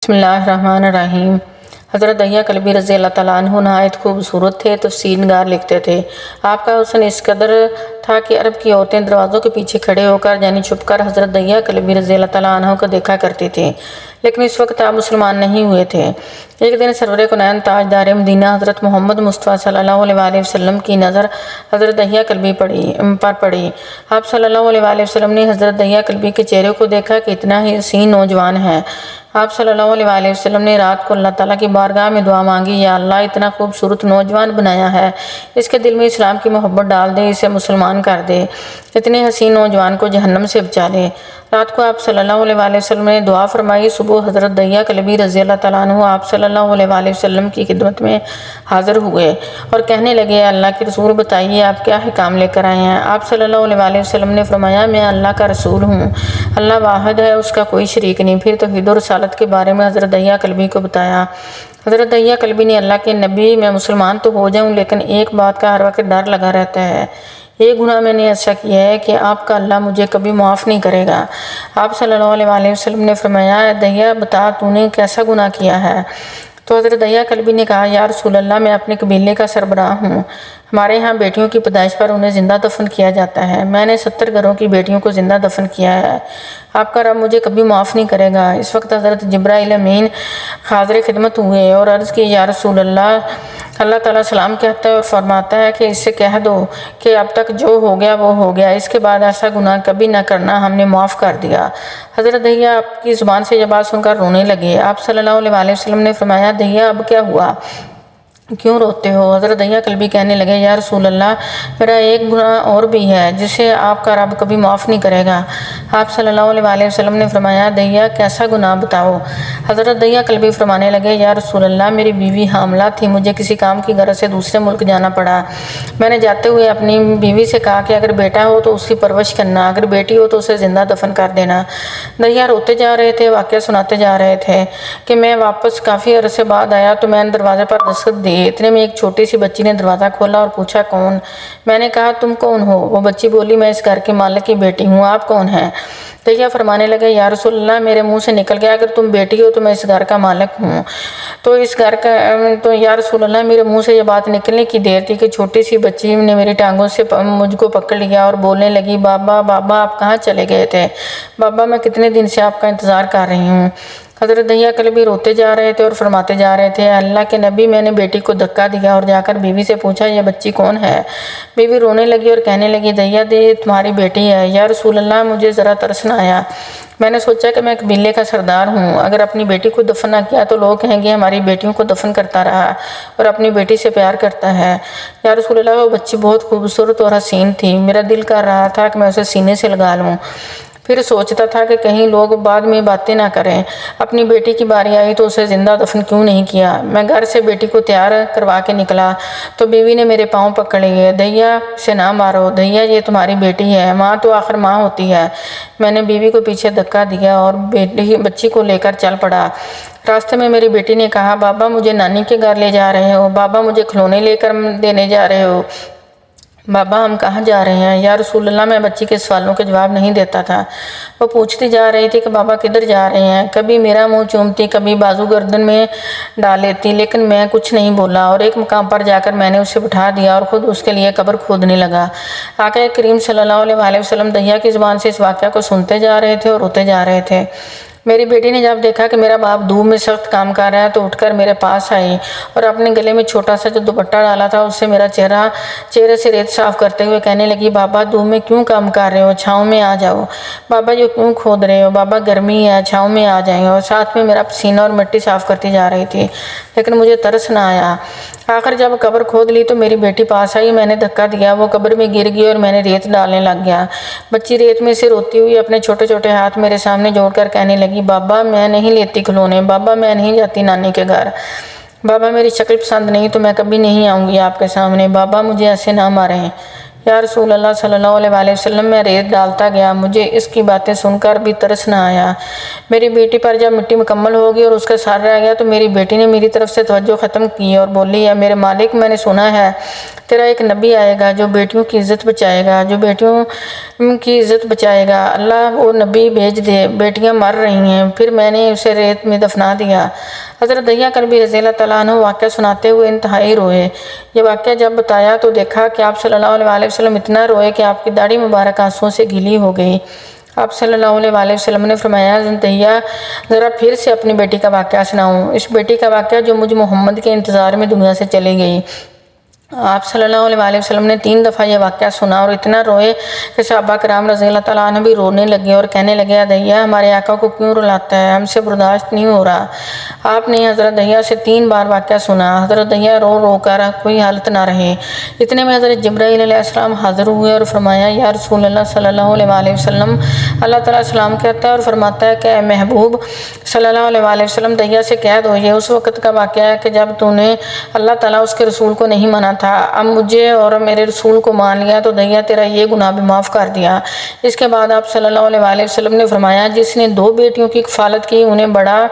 بسم اللہ الرحمن الرحیم۔ حضرت دہیہ کلبی رضی اللہ تعالیٰ عنہ نہایت خوبصورت تھے۔ تفسیر نگار لکھتے تھے، آپ کا حسن اس قدر تھا کہ عرب کی عورتیں دروازوں کے پیچھے کھڑے ہو کر یعنی چھپ کر حضرت دہیہ کلبی رضی اللہ تعالیٰ عنہ کو دیکھا کرتی تھیں، لیکن اس وقت آپ مسلمان نہیں ہوئے تھے۔ ایک دن سرور کونین تاجدار مدینہ حضرت محمد مصطفیٰ صلی اللہ علیہ وآلہ وسلم کی نظر حضرت دہیہ کلبی پر پڑی۔ آپ صلی اللہ علیہ وآلہ وسلم نے حضرت دہیہ کلبی کے چہرے کو دیکھا کہ اتنا ہی حسین نوجوان ہے۔ آپ صلی اللہ علیہ وآلہ وسلم نے رات کو اللہ تعالیٰ کی بارگاہ میں دعا مانگی، یا اللہ اتنا خوبصورت نوجوان بنایا ہے، اس کے دل میں اسلام کی محبت ڈال دے، اسے مسلمان کر دے، اتنے حسین نوجوان کو جہنم سے بچا لے۔ رات کو آپ صلی اللہ علیہ وآلہ وسلم نے دعا فرمائی۔ صبح حضرت دہیہ کلبی رضی اللہ تعالیٰ عنہ آپ صلی اللہ علیہ وآلہ وسلم کی خدمت میں حاضر ہوئے اور کہنے لگے، اللہ کے رسول بتائیے آپ کیا حکام لے کر آئے ہیں؟ آپ صلی اللہ علیہ وآلہ وسلم نے فرمایا، میں اللہ کا رسول ہوں، اللہ واحد ہے، اس کا کوئی شریک نہیں۔ پھر توحید و رسالت کے بارے میں حضرت دہیہ کلبی کو بتایا۔ حضرت دہیہ کلبی نے، اللہ کے نبی، میں مسلمان تو ہو جاؤں لیکن ایک بات کا ہر وقت ڈر لگا رہتا ہے، ایک گناہ میں نے ایسا کیا ہے کہ آپ کا اللہ مجھے کبھی معاف نہیں کرے گا۔ آپ صلی اللہ علیہ وآلہ وسلم نے فرمایا، دہیہ بتا تو نے کیسا گناہ کیا ہے؟ تو حضرت دہیہ کلبی نے کہا، یا رسول اللہ میں اپنے قبیلے کا سربراہ ہوں، ہمارے ہاں بیٹیوں کی پیدائش پر انہیں زندہ دفن کیا جاتا ہے، میں نے 70 گھروں کی بیٹیوں کو زندہ دفن کیا ہے، آپ کا رب مجھے کبھی معاف نہیں کرے گا۔ اس وقت حضرت جبرائیل امین حاضر خدمت ہوئے اور عرض کی، یا رسول اللہ، اللہ تعالیٰ سلام کہتا ہے اور فرماتا ہے کہ اس سے کہہ دو کہ اب تک جو ہو گیا وہ ہو گیا، اس کے بعد ایسا گناہ کبھی نہ کرنا، ہم نے معاف کر دیا۔ حضرت دہیہ آپ کی زبان سے یہ بات سن کر رونے لگے۔ آپ صلی اللہ علیہ وآلہ وسلم نے فرمایا، دہیہ اب کیا ہوا، کیوں روتے ہو؟ حضرت دہیہ کلبی کہنے لگے، یا رسول اللہ، میرا ایک گناہ اور بھی ہے جسے آپ کا رب کبھی معاف نہیں کرے گا۔ آپ صلی اللہ علیہ وآلہ وسلم نے فرمایا، دہیہ کیسا گناہ بتاؤ؟ حضرت دہیہ کلبی فرمانے لگے، یا رسول اللہ، میری بیوی حاملہ تھی، مجھے کسی کام کی غرض سے دوسرے ملک جانا پڑا، میں نے جاتے ہوئے اپنی بیوی سے کہا کہ اگر بیٹا ہو تو اس کی پرورش کرنا، اگر بیٹی ہو تو اسے زندہ دفن کر دینا۔ دہیہ روتے جا رہے تھے، واقعہ سناتے جا رہے تھے کہ میں واپس کافی عرصے بعد آیا تو میں نے دروازے پر دستک دی، اتنے میں ایک چھوٹی سی بچی نے دروازہ کھولا اور پوچھا، کون؟ میں نے کہا، تم کون ہو؟ وہ بچی بولی، میں اس گھر کے مالک کی بیٹی ہوں، آپ کون ہیں؟ دہیہ فرمانے لگے، یا رسول اللہ، میرے منہ سے نکل گیا اگر تم بیٹی ہو تو میں اس گھر کا مالک ہوں۔ تو یا رسول اللہ، میرے منہ سے یہ بات نکلنے کی دیر تھی کہ چھوٹی سی بچی نے میری ٹانگوں سے مجھ کو پکڑ لیا اور بولنے لگی، بابا بابا، آپ کہاں چلے گئے تھے؟ بابا، میں کتنے دن سے آپ کا انتظار کر رہی ہوں۔ حضرت دہیہ کلبی روتے جا رہے تھے اور فرماتے جا رہے تھے، اللہ کے نبی، میں نے بیٹی کو دھکا دیا اور جا کر بیوی سے پوچھا، یہ بچی کون ہے؟ بیوی رونے لگی اور کہنے لگی، دہیہ یہ تمہاری بیٹی ہے۔ یا رسول اللہ، مجھے ذرا ترس نہ آیا، میں نے سوچا کہ میں قبیلے کا سردار ہوں، اگر اپنی بیٹی کو دفن نہ کیا تو لوگ کہیں گے ہماری بیٹیوں کو دفن کرتا رہا اور اپنی بیٹی سے پیار کرتا ہے۔ یا رسول اللہ، وہ بچی بہت خوبصورت اور حسین تھی، میرا دل کر رہا تھا کہ میں اسے سینے سے لگا لوں، پھر سوچتا تھا کہ کہیں لوگ بعد میں باتیں نہ کریں، اپنی بیٹی کی باری آئی تو اسے زندہ دفن کیوں نہیں کیا؟ میں گھر سے بیٹی کو تیار کروا کے نکلا تو بیوی نے میرے پاؤں پکڑ لیے، دہیہ سے نہ مارو، دہیہ یہ تمہاری بیٹی ہے، ماں تو آخر ماں ہوتی ہے۔ میں نے بیوی کو پیچھے دھکا دیا اور بچی کو لے کر چل پڑا۔ راستے میں میری بیٹی نے کہا، بابا مجھے نانی کے گھر لے جا رہے ہو، بابا مجھے کھلونے لے کر دینے جا رہے ہو، بابا ہم کہاں جا رہے ہیں؟ یا رسول اللہ، میں بچی کے سوالوں کے جواب نہیں دیتا تھا، وہ پوچھتی جا رہی تھی کہ بابا کدھر جا رہے ہیں، کبھی میرا منہ چومتی، کبھی بازو گردن میں ڈال لیتی، لیکن میں کچھ نہیں بولا، اور ایک مقام پر جا کر میں نے اسے بٹھا دیا اور خود اس کے لیے قبر کھودنے لگا۔ آقا کریم صلی اللہ علیہ وآلہ وسلم دہیہ کی زبان سے اس واقعہ کو سنتے جا رہے تھے اور روتے جا رہے تھے۔ میری بیٹی نے جب دیکھا کہ میرا باپ دھوپ میں سخت کام کر رہا ہے تو اٹھ کر میرے پاس آئی اور اپنے گلے میں چھوٹا سا جو دوپٹہ ڈالا تھا اس سے میرا چہرے سے ریت صاف کرتے ہوئے کہنے لگی، بابا دھوپ میں کیوں کام کر رہے ہو، چھاؤں میں آ جاؤ، بابا یہ کیوں کھود رہے ہو، بابا گرمی ہے، چھاؤں میں آ جائیں، اور ساتھ میں میرا پسینہ اور مٹی صاف کرتی جا رہی تھی، لیکن مجھے ترس نہ آیا۔ آخر جب قبر کھود لی تو میری بیٹی پاس آئی، میں نے دھکا دیا، وہ قبر میں گر گئی اور میں نے ریت ڈالنے لگ گیا۔ بچی ریت میں سے روتی ہوئی اپنے چھوٹے چھوٹے ہاتھ میرے سامنے جوڑ کر کہنے لگی، بابا میں نہیں لیتی کھلونے، بابا میں نہیں جاتی نانی کے گھر، بابا میری شکل پسند نہیں تو میں کبھی نہیں آؤں گی آپ کے سامنے، بابا مجھے ایسے نہ ماریں۔ یا رسول اللہ صلی اللہ علیہ وسلم میں ریت ڈالتا گیا، مجھے اس کی باتیں سن کر بھی ترس نہ آیا۔ میری بیٹی پر جب مٹی مکمل ہوگی اور اس کا سر رہ گیا تو میری بیٹی نے میری طرف سے توجہ ختم کی اور بولی، یا میرے مالک، میں نے سنا ہے تیرا ایک نبی آئے گا جو بیٹیوں کی عزت بچائے گا، اللہ وہ نبی بھیج دے، بیٹیاں مر رہی ہیں۔ پھر میں نے اسے ریت میں دفنا دیا۔ حضرت دحیہ کلبی رضی اللہ تعالیٰ عنہ واقعہ سناتے ہوئے انتہائی روئے۔ یہ واقعہ جب بتایا تو دیکھا کہ آپ صلی اللہ علیہ وسلم اتنا روئے کہ آپ کی داڑھی مبارک آنسوؤں سے گیلی ہو گئی۔ آپ صلی اللہ علیہ وسلم نے فرمایا، دحیہ ذرا پھر سے اپنی بیٹی کا واقعہ سناؤں، اس بیٹی کا واقعہ جو مجھ محمد کے انتظار میں دنیا سے چلی گئی۔ آپ صلی اللہ علیہ وسلم نے 3 دفعہ یہ واقعہ سنا اور اتنا روئے کہ صحابہ کرام رضی اللہ تعالیٰ عنہ بھی رونے لگے اور کہنے لگے، دحیہ ہمارے آقا کو کیوں رلاتا ہے، ہم سے برداشت نہیں ہو رہا۔ آپ نے حضرت دحیہ سے 3 بار واقعہ سنا۔ حضرت دحیہ رو رو کر کوئی حالت نہ رہے۔ اتنے میں حضرت جبرائیل علیہ السلام حاضر ہوئے اور فرمایا، یا رسول اللہ صلی اللہ علیہ وسلم، اللہ تعالیٰ سلام کہتا ہے اور فرماتا ہے کہ اے محبوب صلی اللہ علیہ وسلم، دحیہ سے کہہ دو یہ اس وقت کا واقعہ ہے کہ جب تو نے اللہ تعالیٰ اس کے رسول کو نہیں مانا تھا، اب مجھے اور میرے رسول کو مان لیا تو دحیہ تیرا یہ گناہ بھی معاف کر دیا۔ اس کے بعد آپ صلی اللہ علیہ وسلم نے فرمایا، جس نے 2 بیٹیوں کی کفالت کی انہیں بڑا